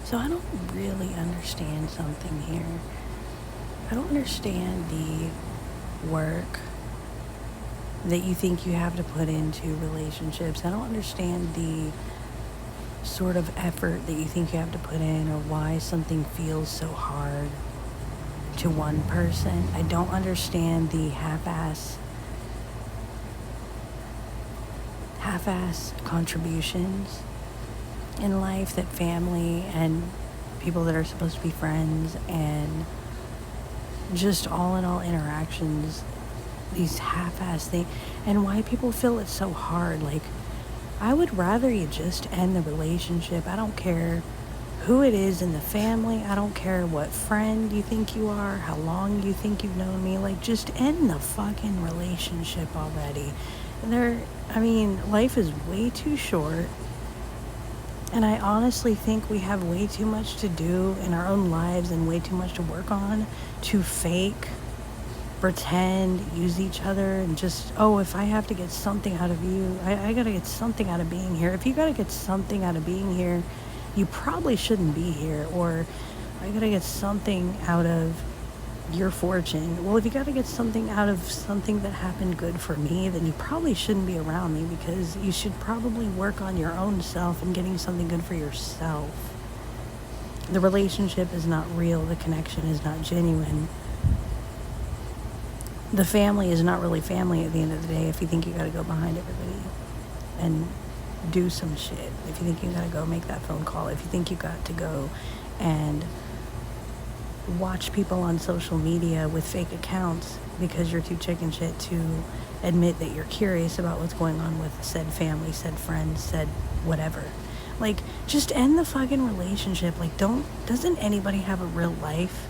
So I don't really understand something here. I don't understand the work that you think you have to put into relationships. I don't understand the sort of effort that you think you have to put in, or why something feels so hard to one person. I don't understand the half-ass contributions in life that family and people that are supposed to be friends and just all in all interactions, these half-ass things, and why people feel it's so hard. Like, I would rather you just end the relationship. I don't care who it is in the family. I don't care what friend you think you are, how long you think you've known me. Like, just end the fucking relationship already. Life is way too short. And I honestly think we have way too much to do in our own lives and way too much to work on to fake, pretend, use each other, and just, if I have to get something out of you, I gotta get something out of being here. If you gotta get something out of being here, you probably shouldn't be here. Or I gotta get something out of your fortune. Well, if you gotta get something out of something that happened good for me, then you probably shouldn't be around me, because you should probably work on your own self and getting something good for yourself. The relationship is not real. The connection is not genuine. The family is not really family at the end of the day if you think you gotta go behind everybody and do some shit. If you think you gotta go make that phone call. If you think you got to go and watch people on social media with fake accounts because you're too chicken shit to admit that you're curious about what's going on with said family, said friends, said whatever. Like, just end the fucking relationship. Like, doesn't anybody have a real life?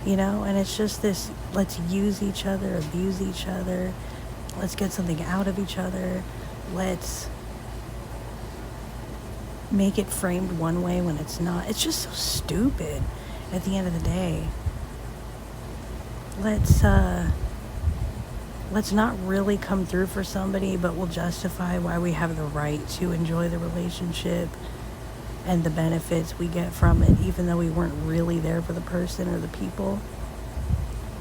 And it's just this, let's use each other, abuse each other, let's get something out of each other, let's make it framed one way when it's not. It's just so stupid at the end of the day. Let's not really come through for somebody, but we'll justify why we have the right to enjoy the relationship and the benefits we get from it, even though we weren't really there for the person or the people,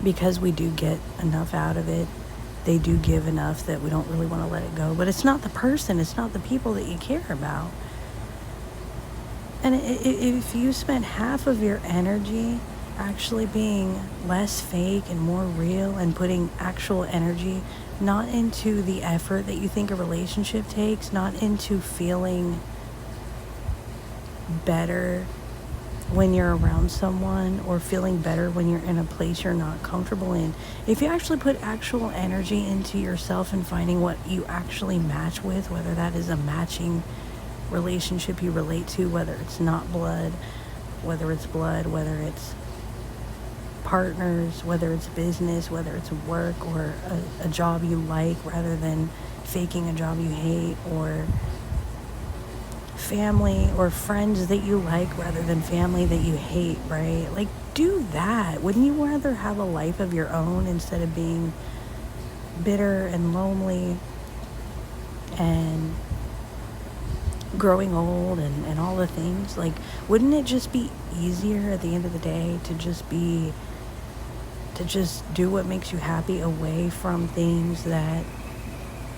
because we do get enough out of it. They do give enough that we don't really want to let it go. But it's not the person, it's not the people that you care about. And if you spent half of your energy actually being less fake and more real, and putting actual energy not into the effort that you think a relationship takes, not into feeling better when you're around someone, or feeling better when you're in a place you're not comfortable in. If you actually put actual energy into yourself and finding what you actually match with, whether that is a matching relationship you relate to, whether it's not blood, whether it's blood, whether it's partners, whether it's business, whether it's work, or a job you like rather than faking a job you hate, or family or friends that you like rather than family that you hate, right? Like, do that. Wouldn't you rather have a life of your own instead of being bitter and lonely and growing old and all the things? Like, wouldn't it just be easier at the end of the day to just do what makes you happy, away from things that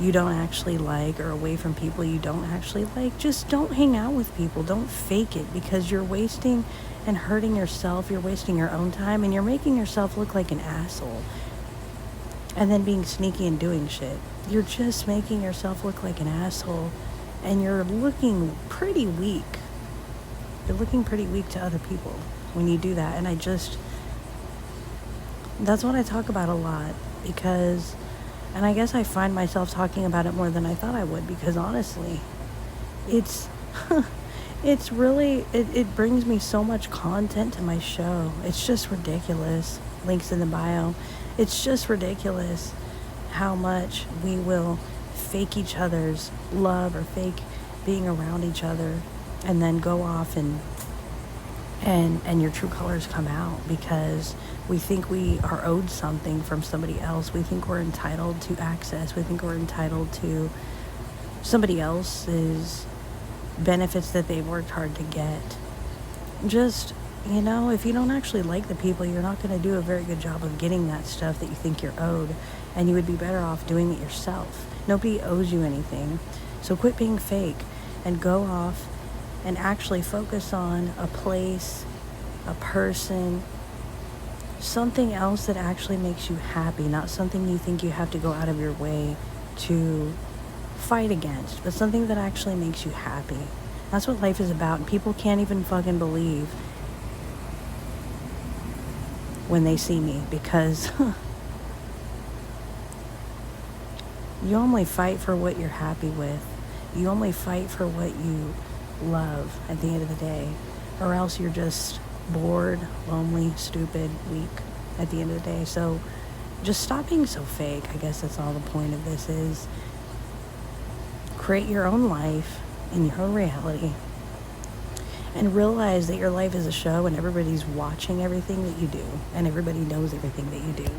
you don't actually like, or away from people you don't actually like? Just don't hang out with people. Don't fake it, because you're wasting and hurting yourself. You're wasting your own time, and you're making yourself look like an asshole, and then being sneaky and doing shit. You're just making yourself look like an asshole, and you're looking pretty weak. You're looking pretty weak to other people when you do that. And that's what I talk about a lot, because, and I guess I find myself talking about it more than I thought I would, because honestly, it's really, it brings me so much content to my show. It's just ridiculous. Links in the bio. It's just ridiculous how much we will fake each other's love, or fake being around each other, and then go off and your true colors come out, because we think we are owed something from somebody else. We think we're entitled to access. We think we're entitled to somebody else's benefits that they've worked hard to get. just, if you don't actually like the people, you're not going to do a very good job of getting that stuff that you think you're owed. And you would be better off doing it yourself. Nobody owes you anything. So quit being fake and go off and actually focus on a place, a person, something else that actually makes you happy, not something you think you have to go out of your way to fight against, but something that actually makes you happy. That's what life is about, and people can't even fucking believe when they see me, because you only fight for what you're happy with. You only fight for what you love at the end of the day, or else you're just bored, lonely, stupid, weak at the end of the day. So just stop being so fake. I guess that's all the point of this is. Create your own life in your own reality, and realize that your life is a show and everybody's watching everything that you do, and everybody knows everything that you do.